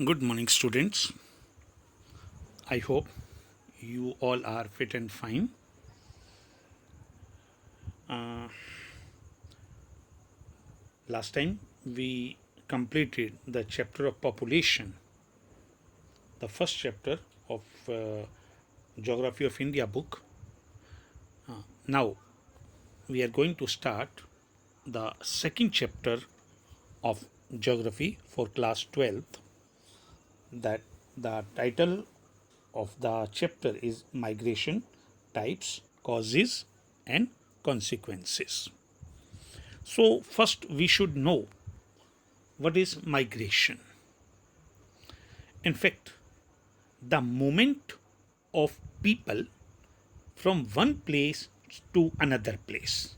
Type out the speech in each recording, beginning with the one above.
Good morning, students. I hope you all are fit and fine. Uh, Last time we completed the chapter of population, the first chapter of Geography of India book. Now we are going to start the second chapter of Geography for class 12th. That the title of the chapter is Migration Types, Causes, and Consequences. So, first we should know what is migration. In fact, the movement of people from one place to another place,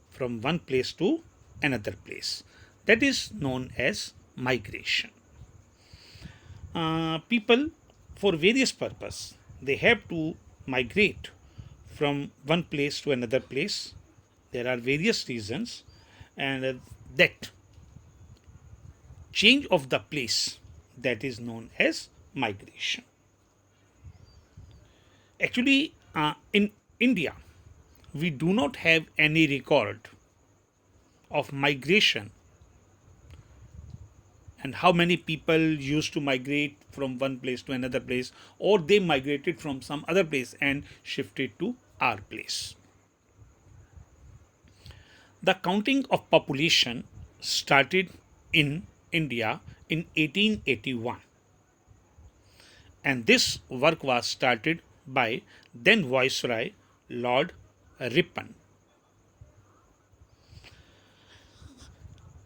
from one place to another place, that is known as migration. People, for various purpose, they have to migrate from one place to another place. There are various reasons, and that change of the place, that is known as migration. Actually, in India, we do not have any record of migration and how many people used to migrate from one place to another place, or they migrated from some other place and shifted to our place. The counting of population started in India in 1881, and this work was started by then Viceroy Lord Ripon.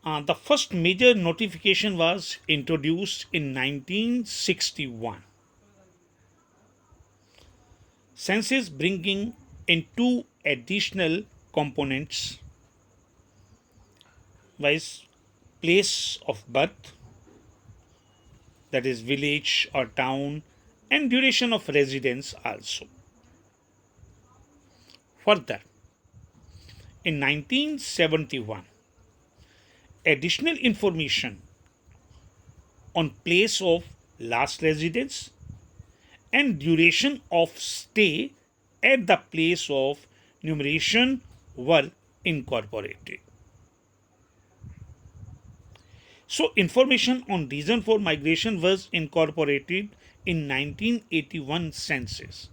The first major notification was introduced in 1961. Census bringing in two additional components, viz. Place of birth, that is village or town, and duration of residence also. Further, in 1971, additional information on place of last residence and duration of stay at the place of numeration were incorporated. So, information on reason for migration was incorporated in 1981 census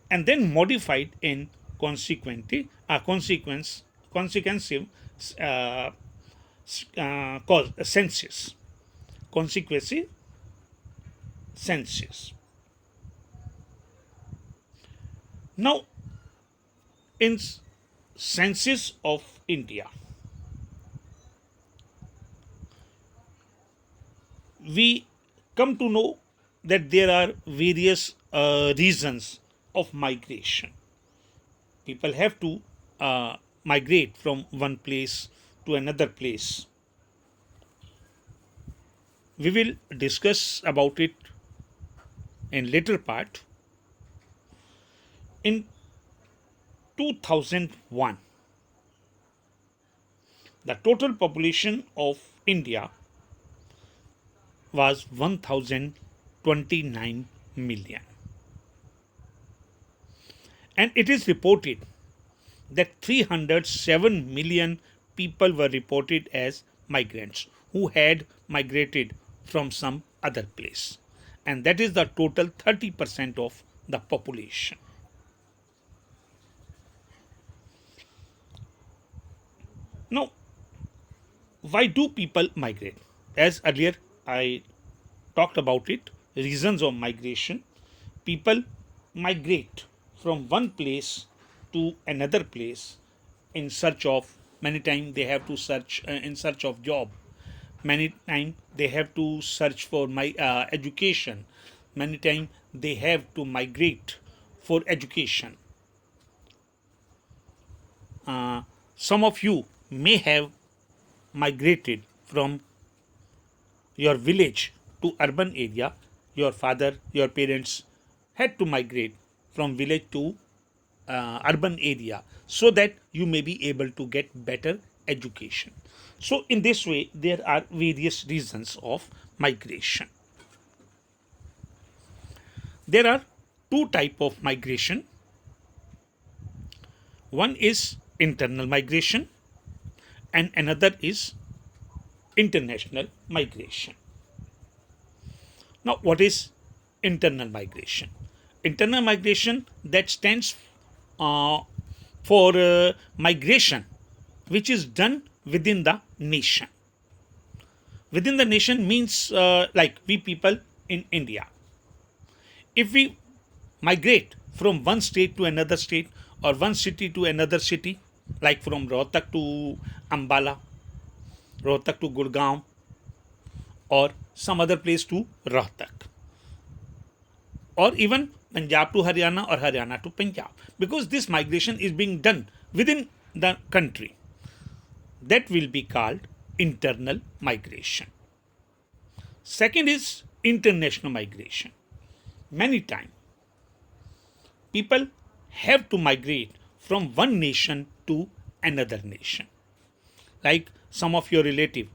and then modified in consequensive uh, census. Consequency census. Now, in census of India, we come to know that there are various reasons of migration. People have to migrate from one place to another place. We will discuss about it in later part. In 2001, the total population of India was 1029 million, and it is reported that 307 million people were reported as migrants who had migrated from some other place, and that is the total 30% of the population. Now, why do people migrate? As earlier I talked about it, reasons of migration. People migrate from one place to another place in search of, many times they have to search in search of job, many times they have to search for my education, many times they have to migrate for education. Some of you may have migrated from your village to urban area. Your father, your parents had to migrate from village to urban area so that you may be able to get better education. So in this way there are various reasons of migration. There are two types of migration. One is internal migration and another is international migration. Now, what is internal migration? Internal migration, that stands for migration which is done within the nation. Within the nation means like we people in India. If we migrate from one state to another state or one city to another city, like from Rohtak to Ambala, Rohtak to Gurgaon, or some other place to Rohtak, or even Punjab to Haryana or Haryana to Punjab, because this migration is being done within the country, that will be called internal migration. Second is international migration. Many times people have to migrate from one nation to another nation. Like some of your relative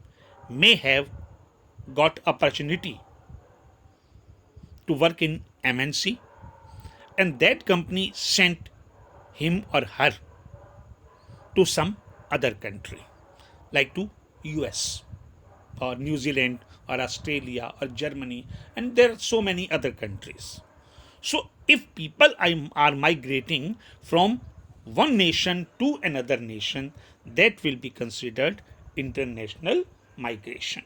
may have got opportunity to work in MNC, and that company sent him or her to some other country, like to US or New Zealand or Australia or Germany, and there are so many other countries. So if people are migrating from one nation to another nation, that will be considered international migration.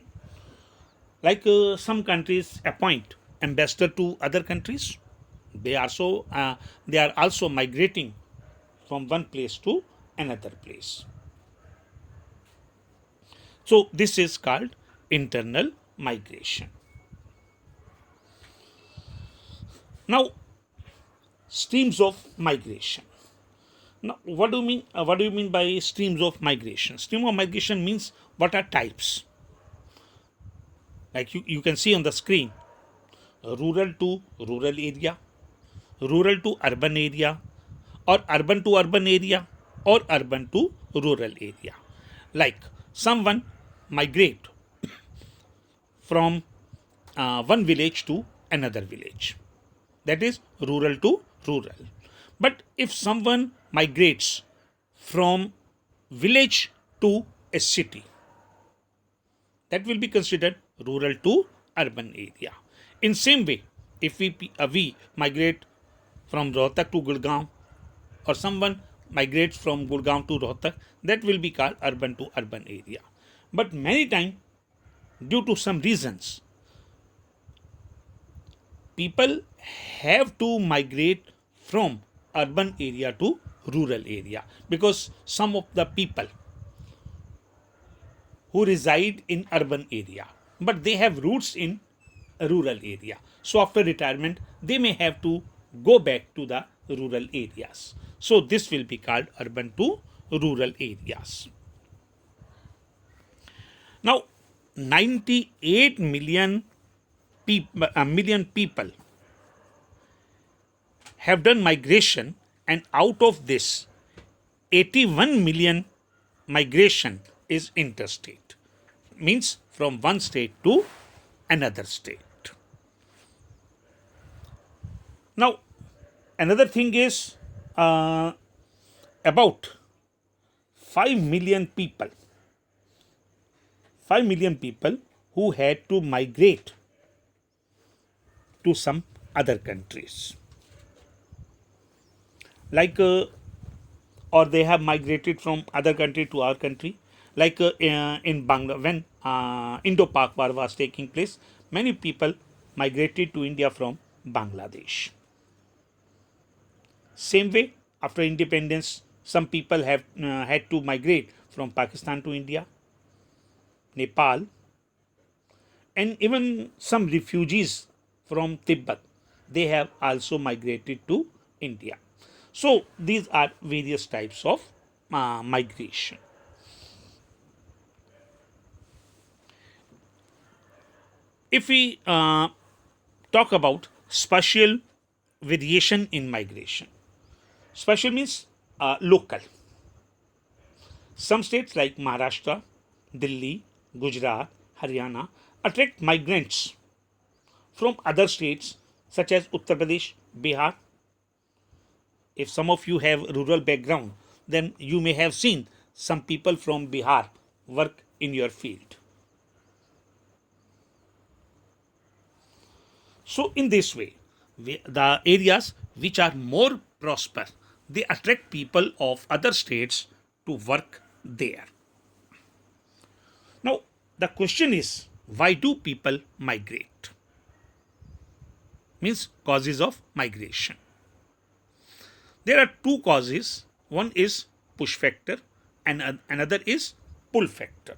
Like some countries appoint ambassador to other countries, they are also migrating from one place to another place. So this is called internal migration. Now, streams of migration. Now, what do you mean? What do you mean by streams of migration? Stream of migration means what are types? Like you can see on the screen, rural to rural area, rural to urban area, or urban to urban area, or urban to rural area. Like someone migrate from one village to another village, that is rural to rural. But if someone migrates from village to a city, that will be considered rural to urban area. In same way, if we migrate from Rohtak to Gurgaon, or someone migrates from Gurgaon to Rohtak, that will be called urban to urban area. But many times, due to some reasons, people have to migrate from urban area to rural area, because some of the people who reside in urban area but they have roots in a rural area, so after retirement they may have to go back to the rural areas. So this will be called urban to rural areas. Now 98 million people have done migration, and out of this 81 million migration is interstate, means from one state to another state. Now another thing is about 5 million people who had to migrate to some other countries, like or they have migrated from other country to our country, like in Bangla, when Indo-Pak war was taking place, many people migrated to India from Bangladesh. Same way, after independence, some people have had to migrate from Pakistan to India, Nepal, and even some refugees from Tibet, they have also migrated to India. So these are various types of migration. If we talk about spatial variation in migration, spatial means local. Some states like Maharashtra, Delhi, Gujarat, Haryana, attract migrants from other states such as Uttar Pradesh, Bihar. If some of you have rural background, then you may have seen some people from Bihar work in your field. So in this way, the areas which are more prosper, they attract people of other states to work there. Now the question is, why do people migrate? Means causes of migration. There are two causes. One is push factor and another is pull factor.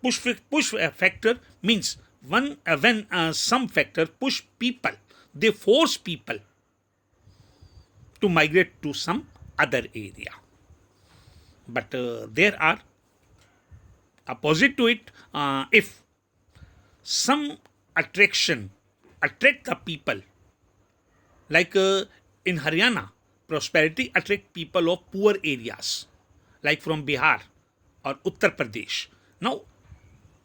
Push factor means when some factor push people, they force people to migrate to some other area. But there are opposite to it. If some attraction attract the people, like in Haryana, prosperity attract people of poor areas, like from Bihar or Uttar Pradesh. Now,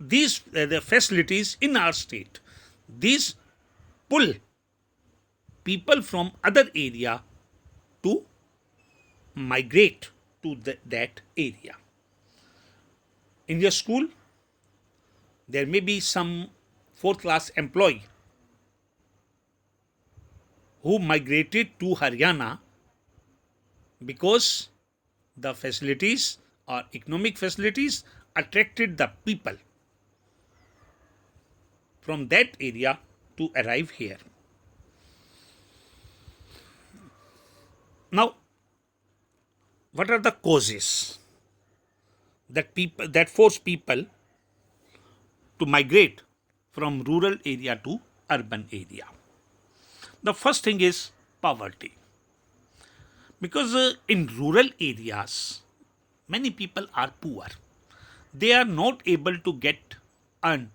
these the facilities in our state, these pull people from other area to migrate to that area. In your school, there may be some fourth class employee who migrated to Haryana because the facilities or economic facilities attracted the people from that area to arrive here. Now, what are the causes that force people to migrate from rural area to urban area? The first thing is poverty. Because in rural areas, many people are poor. They are not able to earn.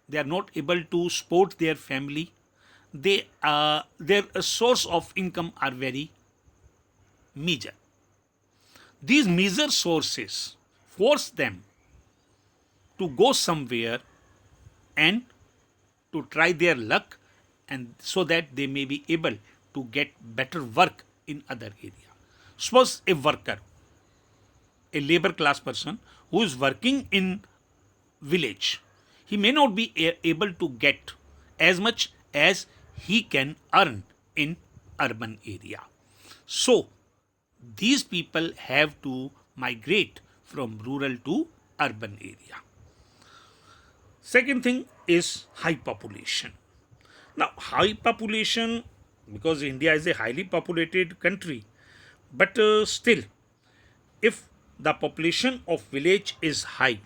They are not able to support their family. Their source of income are very meager. These meager sources force them to go somewhere and to try their luck, and so that they may be able to get better work in other area. Suppose a worker, a labor class person who is working in village, he may not be able to get as much as he can earn in urban area. So these people have to migrate from rural to urban area. Second thing is high population. Now, high population, because India is a highly populated country, but still, if the population of village is high,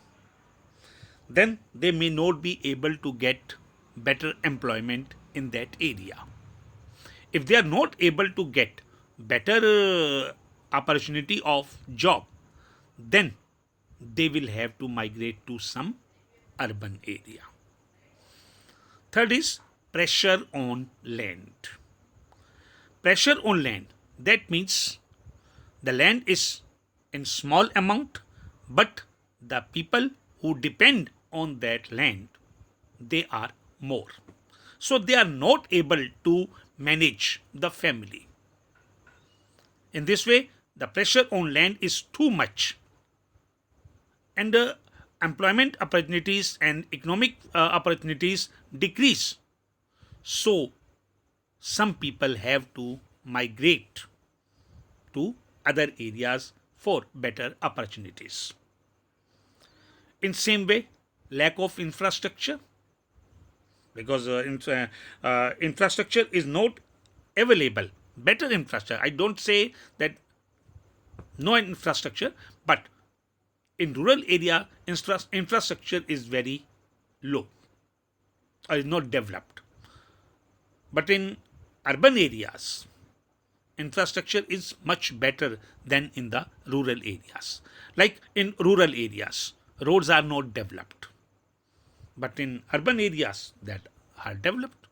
then they may not be able to get better employment in that area. If they are not able to get better opportunity of job, then they will have to migrate to some urban area. Third is pressure on land. Pressure on land, that means the land is in small amount, but the people who depend on that land, they are more. So they are not able to manage the family. In this way, the pressure on land is too much, and employment opportunities and economic opportunities decrease. So some people have to migrate to other areas for better opportunities. In same way, lack of infrastructure, because infrastructure is not available. Better infrastructure. I don't say that no infrastructure, but in rural area, infrastructure is very low or is not developed. But in urban areas, infrastructure is much better than in the rural areas. Like in rural areas, roads are not developed, but in urban areas that are developed.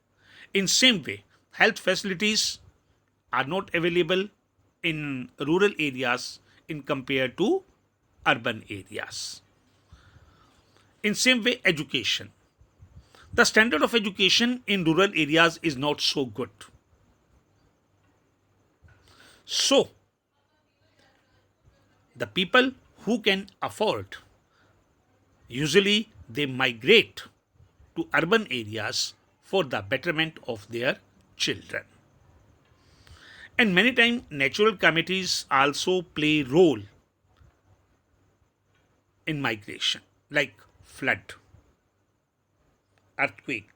In same way, health facilities are not available in rural areas in compared to urban areas. In same way, education. The standard of education in rural areas is not so good. So, the people who can afford, usually they migrate to urban areas for the betterment of their children. And many times natural calamities also play role in migration, like flood, earthquake,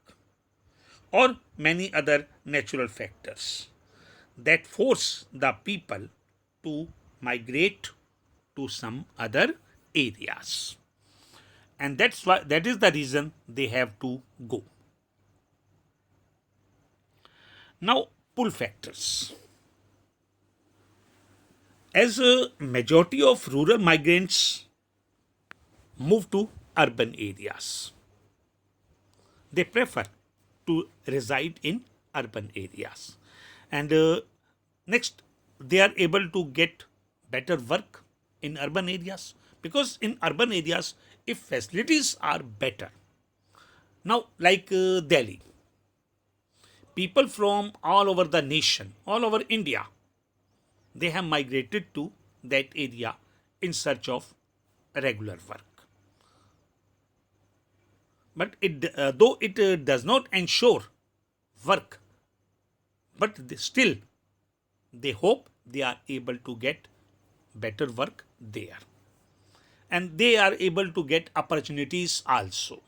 or many other natural factors that force the people to migrate to some other areas. And that is the reason they have to go. Now, pull factors. As a majority of rural migrants move to urban areas, they prefer to reside in urban areas. And next, they are able to get better work in urban areas, because in urban areas, if facilities are better, now like Delhi, people from all over the nation, all over India, they have migrated to that area in search of regular work. But though it does not ensure work, but still they hope they are able to get better work there, and they are able to get opportunities also.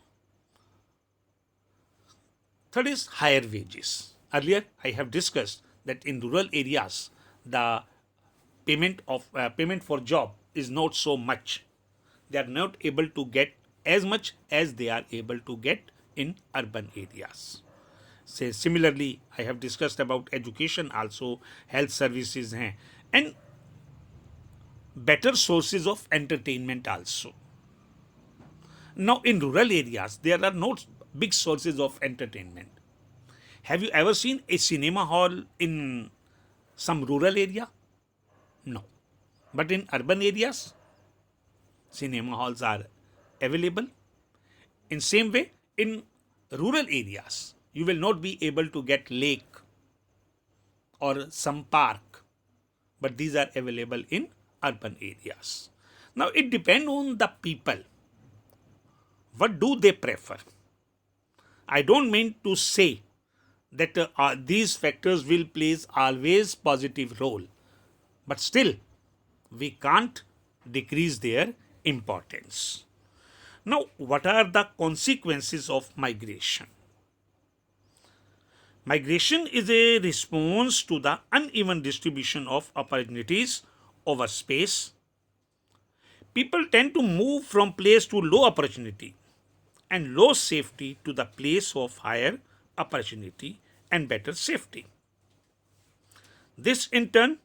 Third is higher wages. Earlier I have discussed that in rural areas the payment for job is not so much. They are not able to get as much as they are able to get in urban areas. Say similarly, I have discussed about education also, health services हैं, and better sources of entertainment also. Now in rural areas there are no big sources of entertainment. Have you ever seen a cinema hall in some rural area? No. But in urban areas, cinema halls are available. In same way, in rural areas, you will not be able to get lake or some park, but these are available in urban areas. Now it depends on the people. What do they prefer? I don't mean to say that these factors will play always positive role, but still we can't decrease their importance. Now, what are the consequences of migration? Migration is a response to the uneven distribution of opportunities over space. People tend to move from place to low opportunity and low safety to the place of higher opportunity and better safety. This in turn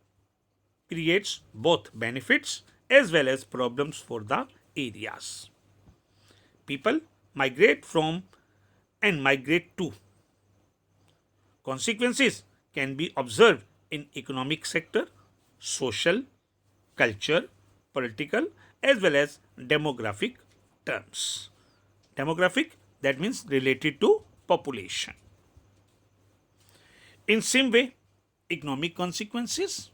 creates both benefits as well as problems for the areas. People migrate from and migrate to. Consequences can be observed in economic sector, social, culture, political, as well as demographic terms. Demographic, that means related to population. In same way, economic consequences,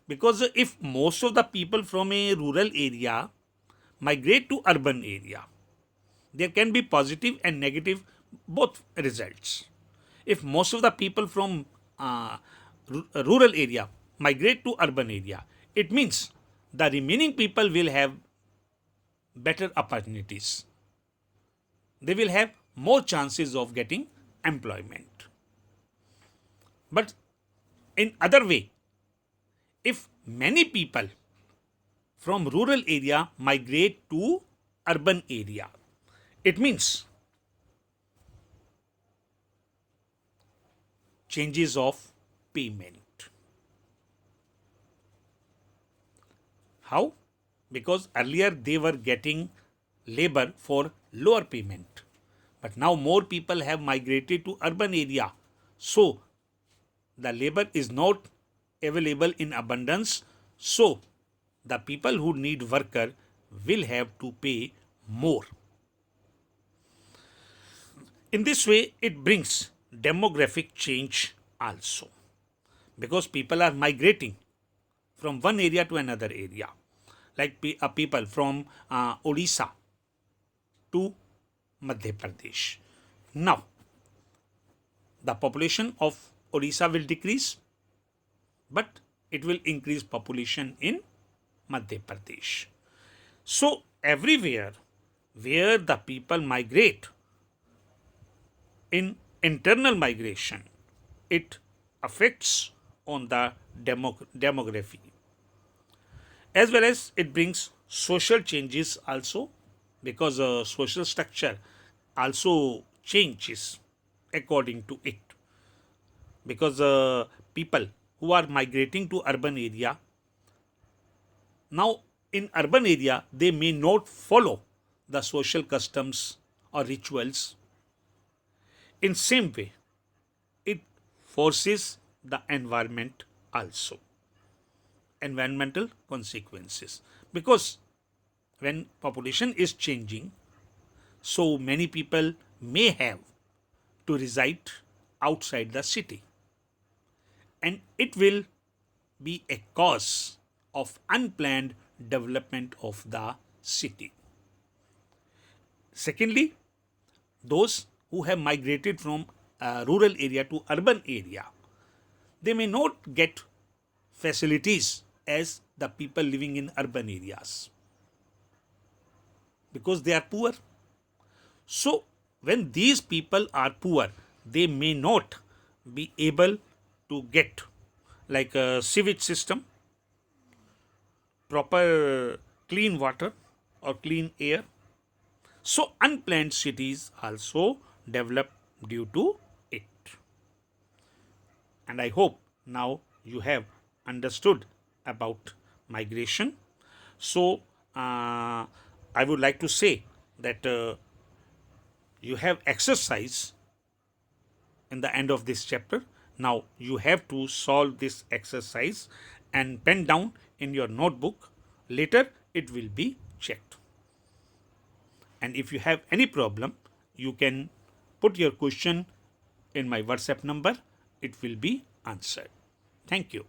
because if most of the people from a rural area migrate to urban area, there can be positive and negative both results. If most of the people from rural area migrate to urban area, it means the remaining people will have better opportunities. They will have more chances of getting employment. But in other way, if many people from rural area migrate to urban area, it means changes of payment. How? Because earlier they were getting labor for lower payment, but now more people have migrated to urban area, so the labor is not available in abundance, so the people who need worker will have to pay more. In this way, it brings demographic change also, because people are migrating from one area to another area, like people from Odisha to Madhya Pradesh. Now, the population of Odisha will decrease, but it will increase population in Madhya Pradesh. So, everywhere where the people migrate in internal migration, it affects on the demography, as well as it brings social changes also, because social structure also changes according to it, because people who are migrating to urban area, now in urban area they may not follow the social customs or rituals. In same way, it forces the environment also, environmental consequences, because when population is changing, so many people may have to reside outside the city, and it will be a cause of unplanned development of the city. Secondly, those who have migrated from rural area to urban area, they may not get facilities as the people living in urban areas, because they are poor. So, when these people are poor, they may not be able to get like a sewage system, proper clean water or clean air. So, unplanned cities also develop due to it. And I hope now you have understood about migration. So, I would like to say that you have exercise in the end of this chapter. Now, you have to solve this exercise and pen down in your notebook. Later, it will be checked. And if you have any problem, you can put your question in my WhatsApp number. It will be answered. Thank you.